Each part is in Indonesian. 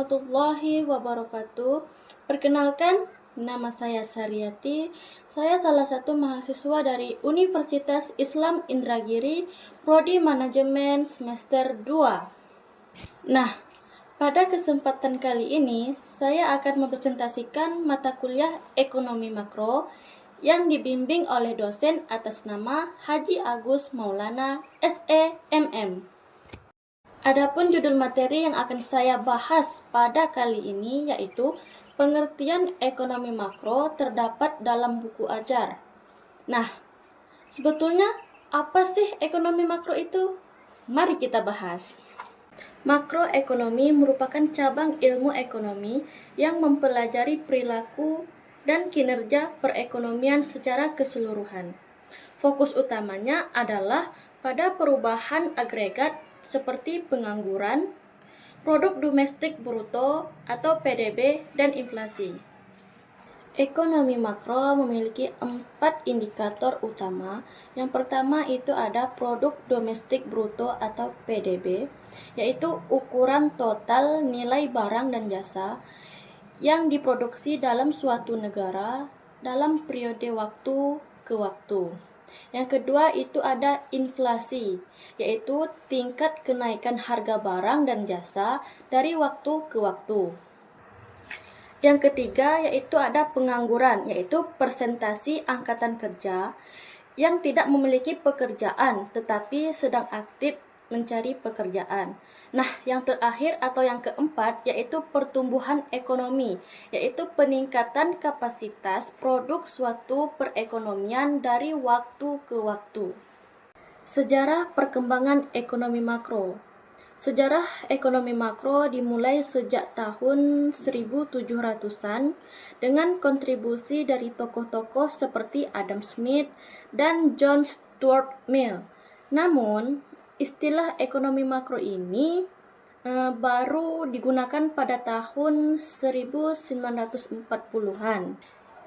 warahmatullahi wabarakatuh. Perkenalkan, nama saya Saryati. Saya salah satu mahasiswa dari Universitas Islam Indragiri, Prodi Manajemen semester 2. Nah, pada kesempatan kali ini, saya akan mempresentasikan mata kuliah Ekonomi Makro yang dibimbing oleh dosen atas nama Haji Agus Maulana, SEMM. Adapun judul materi yang akan saya bahas pada kali ini yaitu pengertian ekonomi makro terdapat dalam buku ajar. Nah, sebetulnya apa sih ekonomi makro itu? Mari kita bahas. Makroekonomi merupakan cabang ilmu ekonomi yang mempelajari perilaku dan kinerja perekonomian secara keseluruhan. Fokus utamanya adalah pada perubahan agregat seperti pengangguran, produk domestik bruto atau PDB, dan inflasi. Ekonomi makro memiliki 4 indikator utama. Yang pertama itu ada produk domestik bruto atau PDB, yaitu ukuran total nilai barang dan jasa yang diproduksi dalam suatu negara dalam periode waktu ke waktu. Yang kedua itu ada inflasi, yaitu tingkat kenaikan harga barang dan jasa dari waktu ke waktu. Yang ketiga yaitu ada pengangguran, yaitu persentase angkatan kerja yang tidak memiliki pekerjaan tetapi sedang aktif mencari pekerjaan. Nah, yang terakhir atau yang keempat yaitu pertumbuhan ekonomi, yaitu peningkatan kapasitas produk suatu perekonomian dari waktu ke waktu. Sejarah perkembangan ekonomi makro. Sejarah ekonomi makro dimulai sejak tahun 1700-an dengan kontribusi dari tokoh-tokoh seperti Adam Smith dan John Stuart Mill. Namun, istilah ekonomi makro ini baru digunakan pada tahun 1940-an.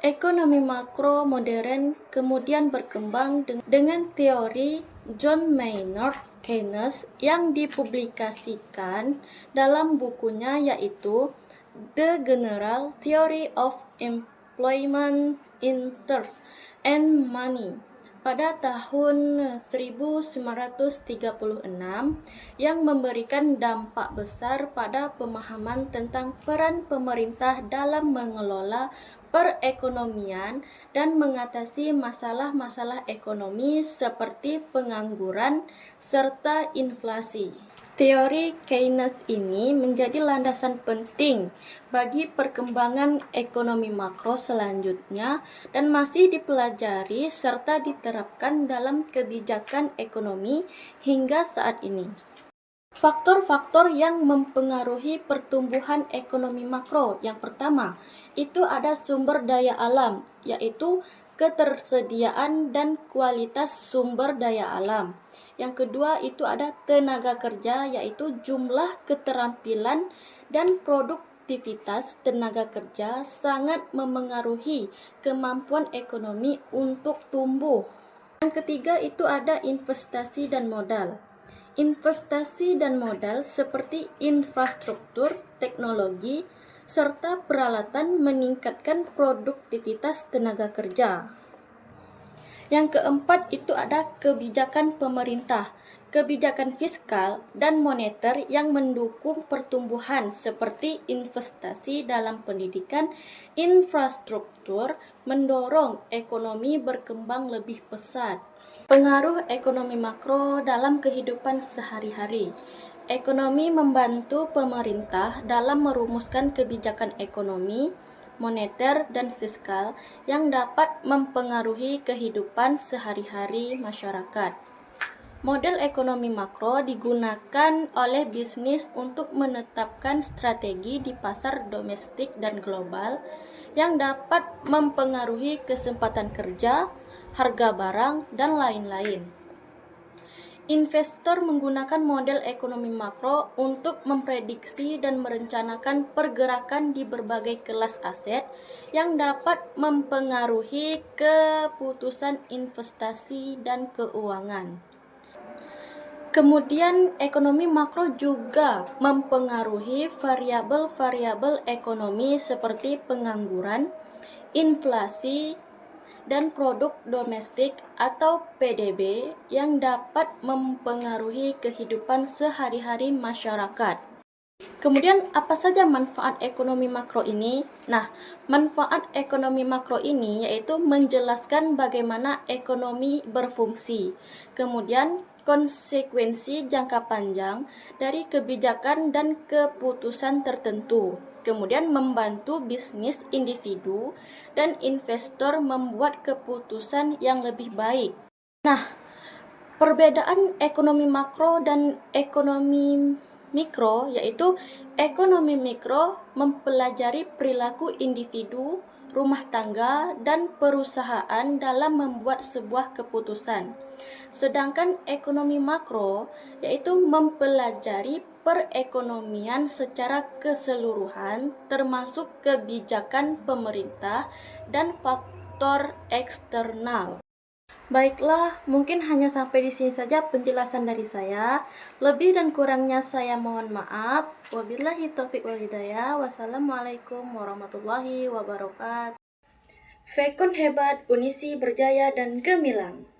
Ekonomi makro modern kemudian berkembang dengan teori John Maynard Keynes yang dipublikasikan dalam bukunya yaitu The General Theory of Employment, Interest and Money pada tahun 1936 yang memberikan dampak besar pada pemahaman tentang peran pemerintah dalam mengelola perekonomian dan mengatasi masalah-masalah ekonomi seperti pengangguran serta inflasi. Teori Keynes ini menjadi landasan penting bagi perkembangan ekonomi makro selanjutnya dan masih dipelajari serta diterapkan dalam kebijakan ekonomi hingga saat ini. Faktor-faktor yang mempengaruhi pertumbuhan ekonomi makro. Yang pertama, itu ada sumber daya alam, yaitu ketersediaan dan kualitas sumber daya alam. Yang kedua itu ada tenaga kerja, yaitu jumlah keterampilan dan produktivitas tenaga kerja sangat memengaruhi kemampuan ekonomi untuk tumbuh. Yang ketiga itu ada investasi dan modal. Investasi dan modal seperti infrastruktur, teknologi, serta peralatan meningkatkan produktivitas tenaga kerja. Yang keempat itu ada kebijakan pemerintah, kebijakan fiskal dan moneter yang mendukung pertumbuhan seperti investasi dalam pendidikan, infrastruktur, mendorong ekonomi berkembang lebih pesat. Pengaruh ekonomi makro dalam kehidupan sehari-hari. Ekonomi membantu pemerintah dalam merumuskan kebijakan ekonomi, moneter, dan fiskal yang dapat mempengaruhi kehidupan sehari-hari masyarakat. Model ekonomi makro digunakan oleh bisnis untuk menetapkan strategi di pasar domestik dan global yang dapat mempengaruhi kesempatan kerja, harga barang, dan lain-lain. Investor menggunakan model ekonomi makro untuk memprediksi dan merencanakan pergerakan di berbagai kelas aset yang dapat mempengaruhi keputusan investasi dan keuangan. Kemudian ekonomi makro juga mempengaruhi variabel-variabel ekonomi seperti pengangguran, inflasi, dan produk domestik atau PDB yang dapat mempengaruhi kehidupan sehari-hari masyarakat. Kemudian apa saja manfaat ekonomi makro ini? Nah, manfaat ekonomi makro ini yaitu menjelaskan bagaimana ekonomi berfungsi. Kemudian konsekuensi jangka panjang dari kebijakan dan keputusan tertentu. Kemudian membantu bisnis individu dan investor membuat keputusan yang lebih baik. Nah, perbedaan ekonomi makro dan ekonomi mikro yaitu ekonomi mikro mempelajari perilaku individu, rumah tangga, dan perusahaan dalam membuat sebuah keputusan. Sedangkan ekonomi makro yaitu mempelajari perekonomian secara keseluruhan termasuk kebijakan pemerintah dan faktor eksternal. Baiklah, mungkin hanya sampai di sini saja penjelasan dari saya. Lebih dan kurangnya saya mohon maaf. Wabillahi taufiq wal hidayah. Wassalamualaikum warahmatullahi wabarakatuh. Fekon hebat, Unisi berjaya dan gemilang.